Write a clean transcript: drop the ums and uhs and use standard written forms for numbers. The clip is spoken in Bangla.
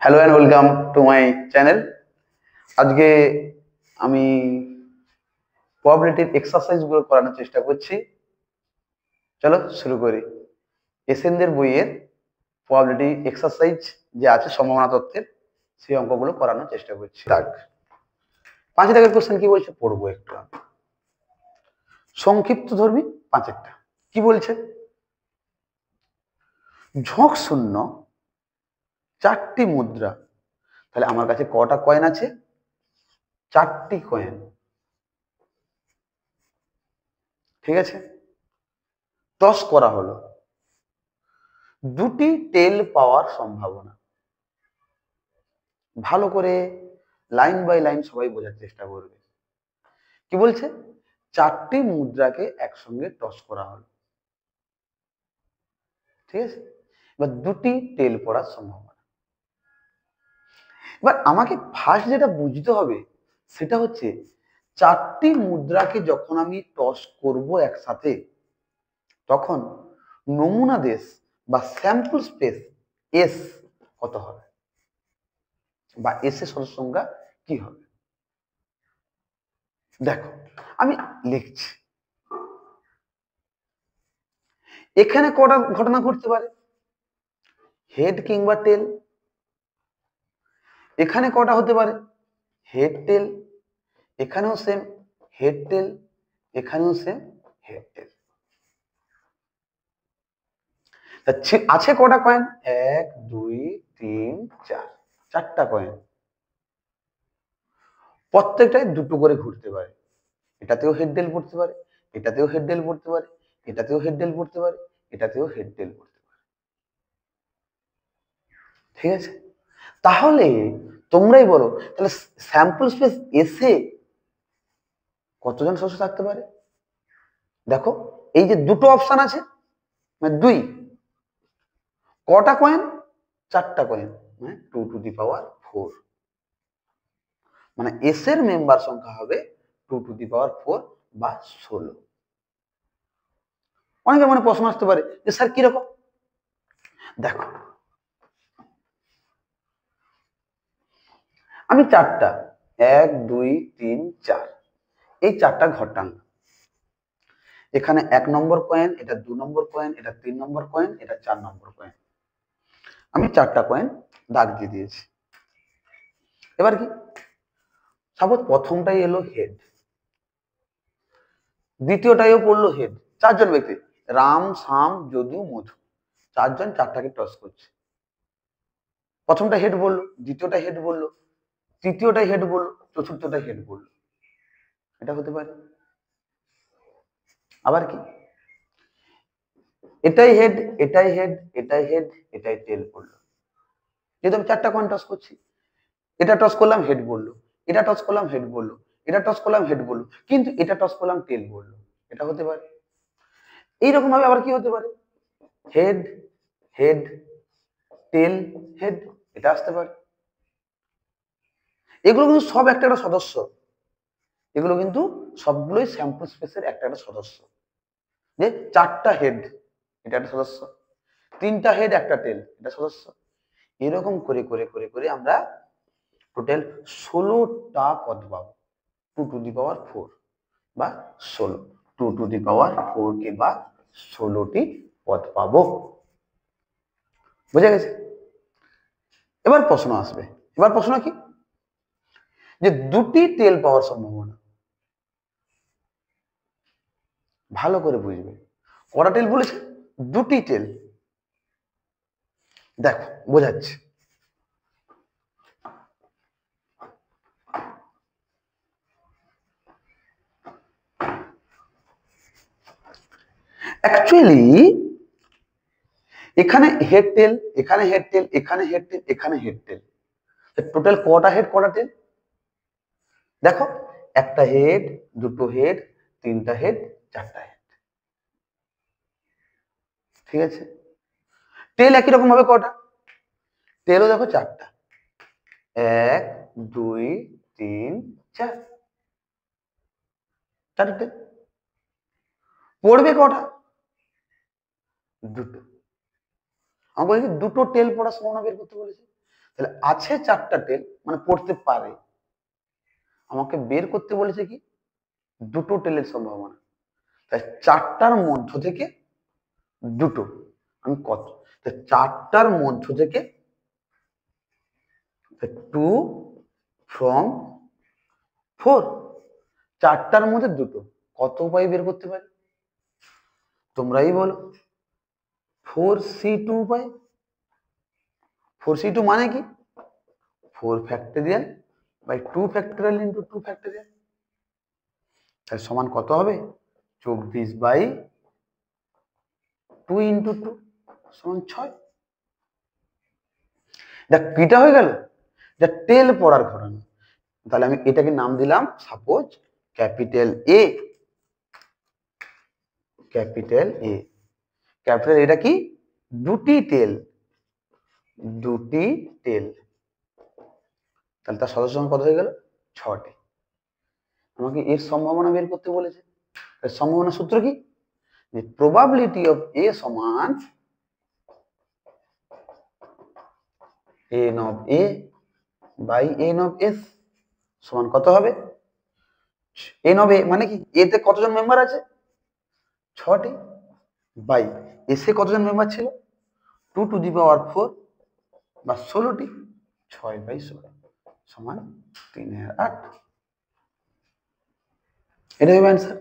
Hello and welcome to my channel. আজকে আমি প্রবাবিলিটির এক্সারসাইজগুলো করানোর চেষ্টা করছি। চলো শুরু করি। এসএনদের বইয়ের প্রবাবিলিটি এক্সারসাইজ যে আছে সম্ভাবনা তত্ত্বের, সেই অঙ্কগুলো করানোর চেষ্টা করছি। দাগ 5 দাগের কোশ্চেন কি বলছে পড়বো একটু। সংক্ষিপ্ত ধর্মী 5 কি বলছে? ঝোঁক শূন্য 4টি মুদ্রা। তাহলে আমার কাছে কটা কয়েন আছে? 4টি কয়েন। ঠিক আছে, টস করা হলো। দুটি টেল পাওয়ার সম্ভাবনা। ভালো করে লাইন বাই লাইন সবাই বোঝার চেষ্টা করবে। কি বলছে? 4টি মুদ্রাকে একসঙ্গে টস করা হলো। ঠিক আছে, এবার দুটি টেল পড়ার সম্ভাবনা। এবার আমাকে ফার্স্ট যেটা বুঝতে হবে সেটা হচ্ছে 4টি মুদ্রাকে যখন আমি টস করব একসাথে, তখন নমুনা দেশ বা স্যাম্পল স্পেস এস কত হবে, বা এস এর সদস্য সংখ্যা কি হবে। দেখো আমি লিখছি, এখানে কটা ঘটনা ঘটতে পারে? হেড কিংবা টেল। এখানে কটা হতে পারে? হেড টেল। এখানেও সেম হেড টেল, এখানেও সেম হেড টেল। আছে কটা কয়েন? 1 2 3 4, 4টা কয়েন। প্রত্যেকটাই দুটো করে ঘুরতে পারে। এটাতেও হেড টেল পড়তে পারে, এটাতেও হেড টেল পড়তে পারে, এটাতেও হেড টেল পড়তে পারে, এটাতেও হেড টেল পড়তে পারে। ঠিক আছে, তাহলে তোমরাই বলো, তাহলে স্যাম্পল স্পেস এসে কতজন সদস্য থাকতে পারে? দেখো এই যে দুটো অপশন আছে, মানে 2, কটা কয়েন? 4টা কয়েন, মানে 2 টু দি পাওয়ার 4। মানে এস এর মেম্বার সংখ্যা হবে 2 টু দি পাওয়ার 4 বা 16। অনেকে মনে প্রশ্ন আসতে পারে যে স্যার কিরকম। দেখো আমি 4টা 1 2 3 4 এই 4টা ঘটাং। এখানে 1 নম্বর কয়েন, এটা 2 নম্বর কয়েন, এটা 3 নম্বর কয়েন, এটা 4 নম্বর কয়েন। আমি 4টা কয়েন দাগ দিয়ে দিয়েছি। এবার কি, সাপোজ প্রথমটাই এলো হেড, দ্বিতীয়টাইও পড়লো হেড। 4জন ব্যক্তি, রাম শ্যাম যদু মধু, 4জন 4টাকে টস করছে। প্রথমটা হেড বললো, দ্বিতীয়টা হেড বললো, তৃতীয়টা হেড বললো, চতুর্থটা হেড বললো। এটা হতে পারে। আবার কি, এটাই হেড, এটাই হেড, এটাই হেড, এটাই টেল পড়লো। যেহেতু আমি 4টা কয়েন টস করছি, এটা টস করলাম হেড বললো, এটা টস করলাম হেড বললো, এটা টস করলাম হেড বললো, কিন্তু এটা টস করলাম টেল বললো। এটা হতে পারে। এইরকম ভাবে আবার কি হতে পারে? হেড হেড টেল হেড, এটা আসতে পারে। এগুলো কিন্তু সব একটা একটা সদস্য। এগুলো কিন্তু সবগুলোই স্যাম্পল স্পেসের একটা একটা সদস্য। যে 4টা হেড, এটা একটা সদস্য, 3টা হেড একটা টেল, এটা সদস্য। এরকম করে করে করে করে আমরা টোটাল 16টা পদ পাবো। 2 টু দি পাওয়ার 4 বা 16, 2 টু দি পাওয়ার 4 কে বা 16টি পদ পাবো। বুঝা গেছে? এবার প্রশ্ন আসবে। এবার প্রশ্ন কি, যে দুটি টেল পাওয়ার সম্ভাবনা। ভালো করে বুঝবে, কটা টেল বলেছে? দুটি টেল। দেখো বোঝাচ্ছি। অ্যাকচুয়ালি এখানে হেড টেল, এখানে হেড টেল, এখানে হেড টেল, এখানে হেড টেল। টোটাল কটা হেড কটা টেল? দেখো, একটা হেড, দুটো হেড, 3টা হেড, 4টা হেড। ঠিক আছে, টেল একই রকম ভাবে কটা? টেলও দেখো 4টা, 1 2 3 4, 4টে। পড়বে কটা? দুটো। আমি বলেছি দুটো টেল পড়ার সম্ভাবনা বের করতে বলেছি। তাহলে আছে 4টা টেল মানে পড়তে পারে, আমাকে বের করতে বলেছে কি 2টো টেলের সম্ভাবনা, তাই 4টার মধ্য থেকে 2টো, আমি কত, 4টার মধ্য থেকে 2 ফ্রম 4, 4টার মধ্যে 2টো, কত উপায় বের করতে পারি তোমরাই বলো। 4c2 উপায়। 4c2 মানে কি 4 factorial by 2 factorial into 2 factorial, তাহলে সমান কত হবে 24 বাই 2 ইন্টু 2 সমান 6। দেখ কিটা হয়ে গেল, এটা টেল পড়ার ঘটনা। তাহলে আমি এটাকে নাম দিলাম suppose capital A, capital A. Capital এটা কি দুটি টেল, দুটি টেল, তাহলে তার সদস্য সংখ্যা কত হয়ে গেল 6টি। আমাকে এর সম্ভাবনা বের করতে বলেছে, এর সম্ভাবনা সূত্র কি, যে প্রবাবিলিটি অফ এ সমান n of A by n of S সমান কত হবে, n অফ এ মানে কি এতে কতজন মেম্বার আছে 6টি, বাই এসে কতজন মেম্বার ছিল 2 টু দি পাওয়ার 4 বা 16টি, 6/16 সমান 3/8। এটাই হবে অ্যান্সার।